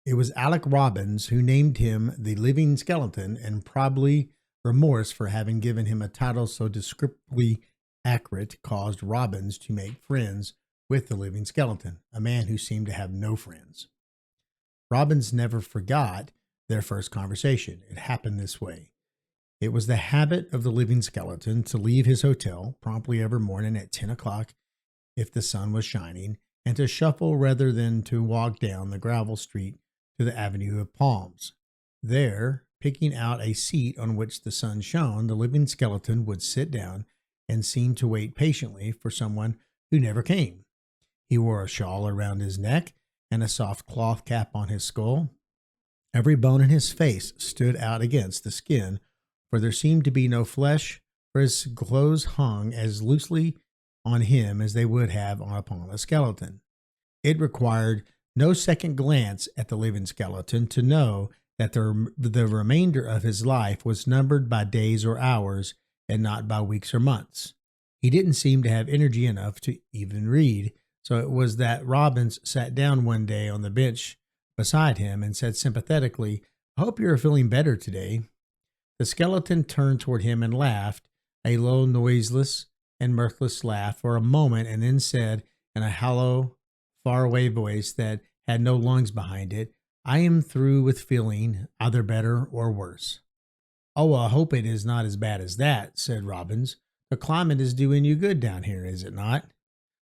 It was Alec Robbins who named him the living skeleton, and probably remorse for having given him a title so descriptively accurate caused Robbins to make friends with the living skeleton, a man who seemed to have no friends. Robbins never forgot their first conversation. It happened this way. It was the habit of the living skeleton to leave his hotel promptly every morning at 10 o'clock if the sun was shining, and to shuffle rather than to walk down the gravel street to the Avenue of Palms. There, picking out a seat on which the sun shone, the living skeleton would sit down and seem to wait patiently for someone who never came. He wore a shawl around his neck and a soft cloth cap on his skull. Every bone in his face stood out against the skin, for there seemed to be no flesh, for his clothes hung as loosely on him as they would have upon a skeleton. It required no second glance at the living skeleton to know that the remainder of his life was numbered by days or hours and not by weeks or months. He didn't seem to have energy enough to even read, so it was that Robbins sat down one day on the bench beside him and said sympathetically, "I hope you are feeling better today." The skeleton turned toward him and laughed, a low, noiseless, and mirthless laugh for a moment, and then said in a hollow, faraway voice that had no lungs behind it, "I am through with feeling either better or worse." "Oh, I hope it is not as bad as that," said Robbins. "The climate is doing you good down here, is it not?"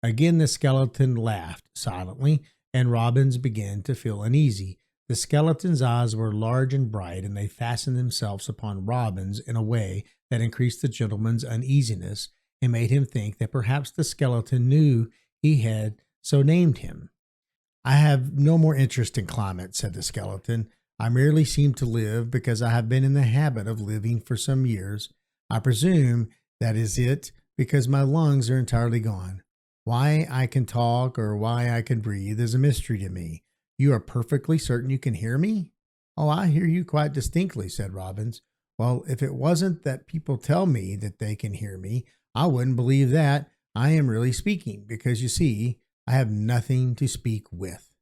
Again the skeleton laughed silently, and Robbins began to feel uneasy. The skeleton's eyes were large and bright, and they fastened themselves upon Robbins in a way that increased the gentleman's uneasiness and made him think that perhaps the skeleton knew he had so named him. "I have no more interest in climate," said the skeleton. "I merely seem to live because I have been in the habit of living for some years. I presume that is it, because my lungs are entirely gone. Why I can talk or why I can breathe is a mystery to me. You are perfectly certain you can hear me?" "Oh, I hear you quite distinctly," said Robbins. "Well, if it wasn't that people tell me that they can hear me, I wouldn't believe that I am really speaking, because you see, I have nothing to speak with.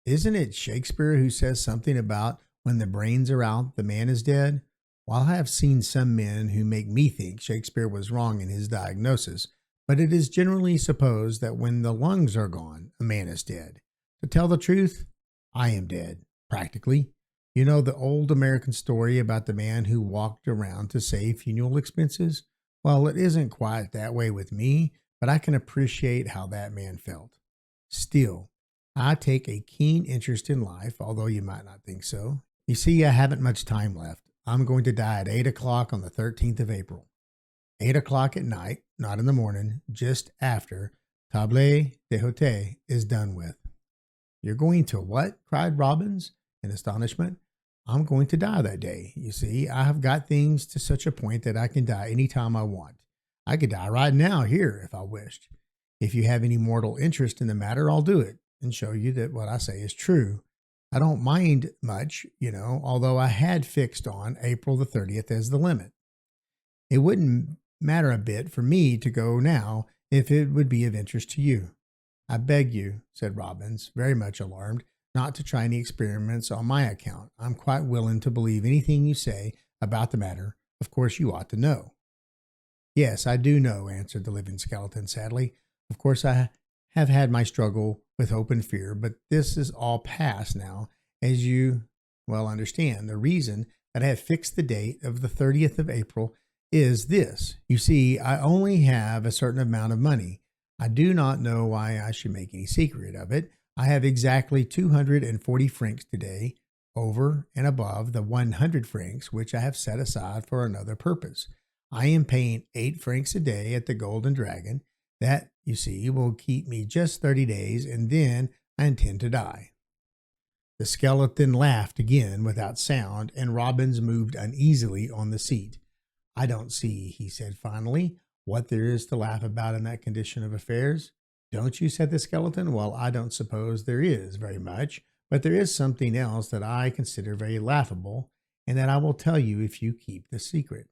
Isn't it Shakespeare who says something about when the brains are out, the man is dead? While I have seen some men who make me think Shakespeare was wrong in his diagnosis, but it is generally supposed that when the lungs are gone, a man is dead. To tell the truth, I am dead, practically. You know the old American story about the man who walked around to save funeral expenses? Well, it isn't quite that way with me, but I can appreciate how that man felt. Still, I take a keen interest in life, although you might not think so. You see, I haven't much time left. I'm going to die at 8 o'clock on the 13th of April. 8 o'clock at night, not in the morning, just after table d'hôte is done with." "You're going to what?" cried Robbins in astonishment. "I'm going to die that day. You see, I have got things to such a point that I can die any time I want. I could die right now here if I wished. If you have any mortal interest in the matter, I'll do it and show you that what I say is true. I don't mind much, although I had fixed on April the 30th as the limit. It wouldn't matter a bit for me to go now if it would be of interest to you." "I beg you," said Robbins, very much alarmed, "not to try any experiments on my account. I'm quite willing to believe anything you say about the matter. Of course, you ought to know." "Yes, I do know," answered the living skeleton sadly. "Of course, I have had my struggle with hope and fear, but this is all past now, as you well understand. The reason that I have fixed the date of the 30th of April is this. You see, I only have a certain amount of money. I do not know why I should make any secret of it. I have exactly 240 francs today, over and above the 100 francs which I have set aside for another purpose. I am paying 8 francs a day at the Golden Dragon. That, you see, will keep me just 30 days, and then I intend to die." The skeleton laughed again without sound, and Robbins moved uneasily on the seat. "I don't see," he said finally, "what there is to laugh about in that condition of affairs." "Don't you?" said the skeleton. "Well, I don't suppose there is very much, but there is something else that I consider very laughable, and that I will tell you if you keep the secret.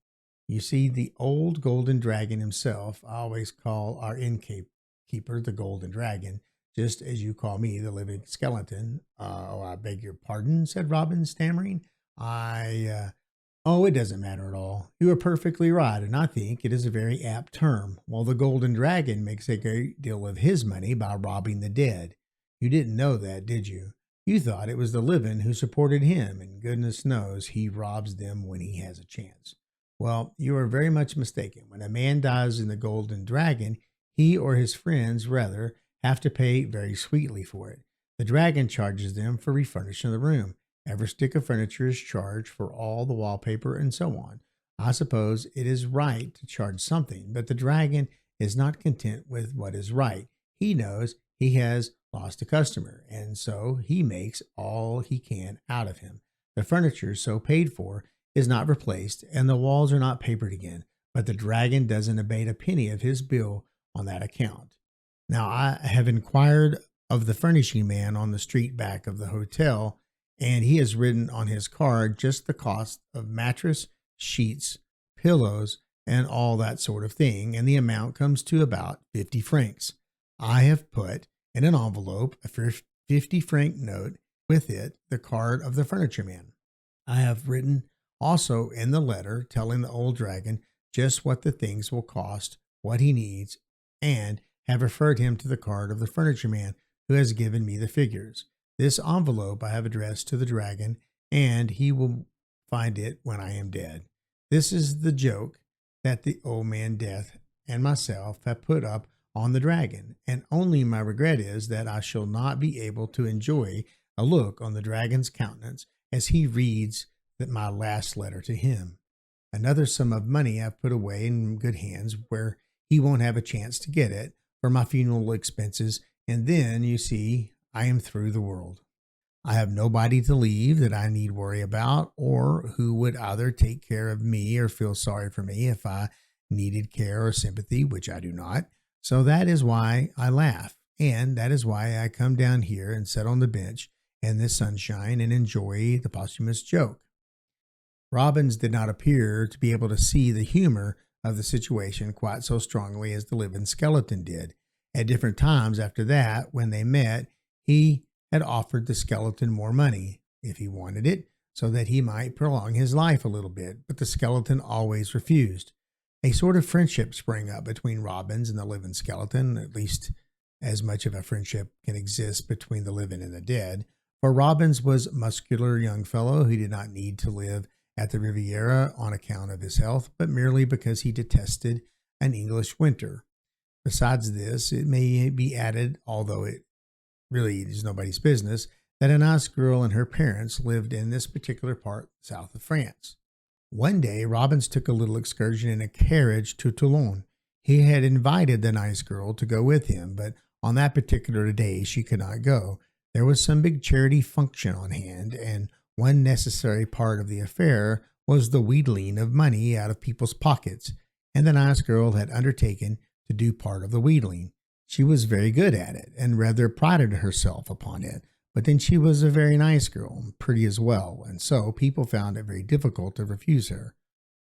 You see, the old Golden Dragon himself — I always call our innkeeper the Golden Dragon, just as you call me the living skeleton. Oh, I beg your pardon, said Robin, stammering. Oh, it doesn't matter at all. You are perfectly right, and I think it is a very apt term. While the Golden Dragon makes a great deal of his money by robbing the dead. You didn't know that, did you? You thought it was the living who supported him, and goodness knows he robs them when he has a chance. Well, you are very much mistaken. When a man dies in the Golden Dragon, he or his friends, rather, have to pay very sweetly for it. The dragon charges them for refurnishing the room. Every stick of furniture is charged for all the wallpaper and so on. I suppose it is right to charge something, but the dragon is not content with what is right. He knows he has lost a customer, and so he makes all he can out of him. The furniture so paid for is not replaced, and the walls are not papered again, but the dragon doesn't abate a penny of his bill on that account. Now, I have inquired of the furnishing man on the street back of the hotel, and he has written on his card just the cost of mattress, sheets, pillows, and all that sort of thing, and the amount comes to about 50 francs. I have put in an envelope a 50-franc note, with it the card of the furniture man. I have written also in the letter telling the old dragon just what the things will cost, what he needs, and have referred him to the card of the furniture man who has given me the figures. This envelope I have addressed to the dragon, and he will find it when I am dead. This is the joke that the old man Death and myself have put up on the dragon, and only my regret is that I shall not be able to enjoy a look on the dragon's countenance as he reads my last letter to him. Another sum of money I've put away in good hands where he won't have a chance to get it for my funeral expenses, and then, you see, I am through the world. I have nobody to leave that I need worry about, or who would either take care of me or feel sorry for me if I needed care or sympathy, which I do not. So that is why I laugh, and that is why I come down here and sit on the bench in the sunshine and enjoy the posthumous joke. Robbins did not appear to be able to see the humor of the situation quite so strongly as the living skeleton did. At different times after that, when they met, he had offered the skeleton more money, if he wanted it, so that he might prolong his life a little bit, but the skeleton always refused. A sort of friendship sprang up between Robbins and the living skeleton, at least as much of a friendship can exist between the living and the dead, for Robbins was a muscular young fellow who did not need to live at the Riviera on account of his health, but merely because he detested an English winter. Besides this, it may be added, although it really is nobody's business, that a nice girl and her parents lived in this particular part south of France. One day, Robbins took a little excursion in a carriage to Toulon. He had invited the nice girl to go with him, but on that particular day she could not go. There was some big charity function on hand, and one necessary part of the affair was the wheedling of money out of people's pockets, and the nice girl had undertaken to do part of the wheedling. She was very good at it, and rather prided herself upon it, but then she was a very nice girl, and pretty as well, and so people found it very difficult to refuse her.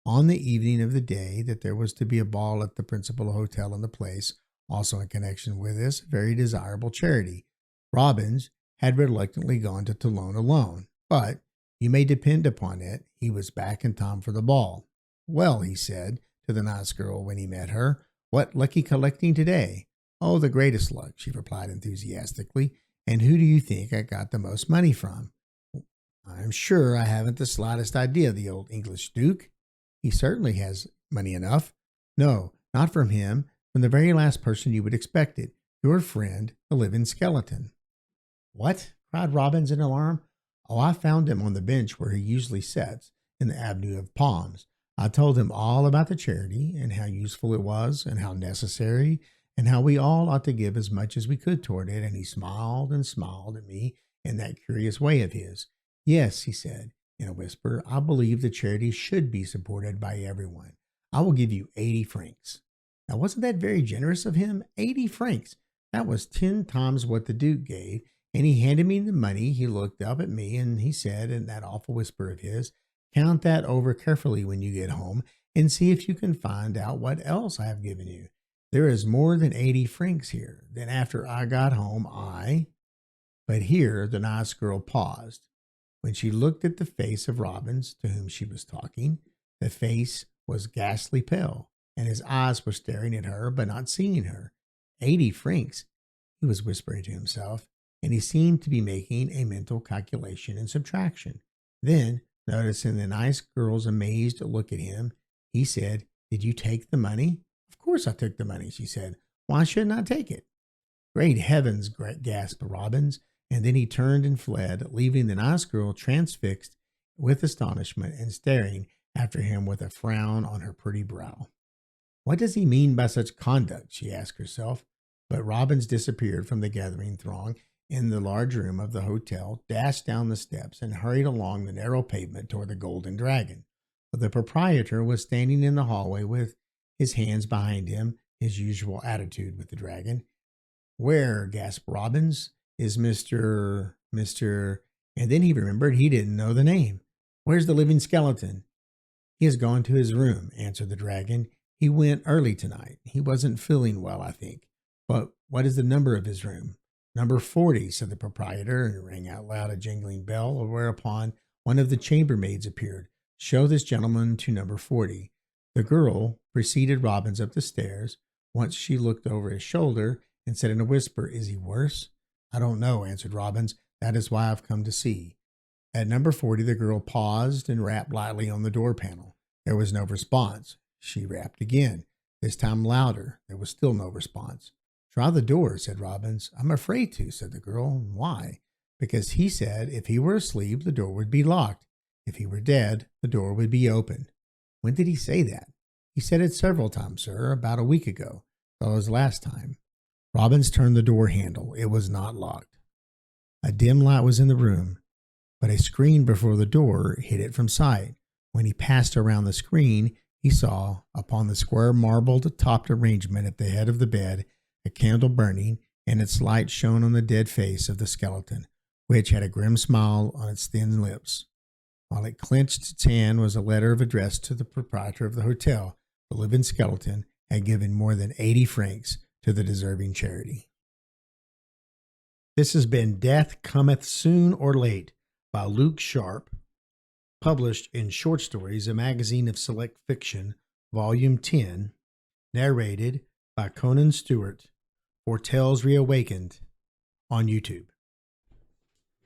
On the evening of the day that there was to be a ball at the principal hotel in the place, also in connection with this very desirable charity, Robbins had reluctantly gone to Toulon alone, but you may depend upon it, he was back in time for the ball. "Well," he said to the nice girl when he met her, "what lucky collecting today?" "Oh, the greatest luck," she replied enthusiastically. "And who do you think I got the most money from?" "I'm sure I haven't the slightest idea. The old English Duke. He certainly has money enough." "No, not from him, from the very last person you would expect it, your friend, the living skeleton." "What?" cried Robbins in alarm. "Oh, I found him on the bench where he usually sits, in the Avenue of Palms. I told him all about the charity, and how useful it was, and how necessary, and how we all ought to give as much as we could toward it, and he smiled and smiled at me in that curious way of his. 'Yes,' he said in a whisper, 'I believe the charity should be supported by everyone. I will give you 80 francs. Now, wasn't that very generous of him? 80 francs. That was 10 times what the Duke gave, and he handed me the money. He looked up at me, and he said in that awful whisper of his, 'Count that over carefully when you get home, and see if you can find out what else I have given you.' There is more than 80 francs here. Then after I got home, But here the nice girl paused. When she looked at the face of Robbins, to whom she was talking, the face was ghastly pale, and his eyes were staring at her, but not seeing her. 80 francs, he was whispering to himself, and he seemed to be making a mental calculation and subtraction. Then, noticing the nice girl's amazed look at him, he said, "Did you take the money?" "Of course I took the money," she said. "Why shouldn't I take it?" "Great heavens," gasped Robbins, and then he turned and fled, leaving the nice girl transfixed with astonishment and staring after him with a frown on her pretty brow. What does he mean by such conduct? She asked herself. But Robbins disappeared from the gathering throng in the large room of the hotel, dashed down the steps, and hurried along the narrow pavement toward the Golden Dragon. But the proprietor was standing in the hallway with his hands behind him, his usual attitude with the dragon. "Where," gasped Robbins, "is Mr. And then he remembered he didn't know the name. "Where's the living skeleton?" "He has gone to his room," answered the dragon. "He went early tonight. He wasn't feeling well, I think." "But what is the number of his room?" "Number 40, said the proprietor, and rang out loud a jingling bell, whereupon one of the chambermaids appeared. "Show this gentleman to number 40. The girl preceded Robbins up the stairs. Once she looked over his shoulder and said in a whisper, "Is he worse?" "I don't know," answered Robbins. "That is why I've come to see." At number 40, the girl paused and rapped lightly on the door panel. There was no response. She rapped again, this time louder. There was still no response. "Try the door," said Robbins. "I'm afraid to," said the girl. "Why?" "Because he said if he were asleep, the door would be locked. If he were dead, the door would be open." "When did he say that?" "He said it several times, sir, about a week ago. That was last time." Robbins turned the door handle. It was not locked. A dim light was in the room, but a screen before the door hid it from sight. When he passed around the screen, he saw, upon the square marble-topped arrangement at the head of the bed, a candle burning, and its light shone on the dead face of the skeleton, which had a grim smile on its thin lips. While it clenched its hand was a letter of address to the proprietor of the hotel. The living skeleton had given more than 80 francs to the deserving charity. This has been Death Cometh Soon or Late by Luke Sharp, published in Short Stories, a magazine of select fiction, Volume 10, narrated by Conan Stewart for Tales Reawakened on YouTube.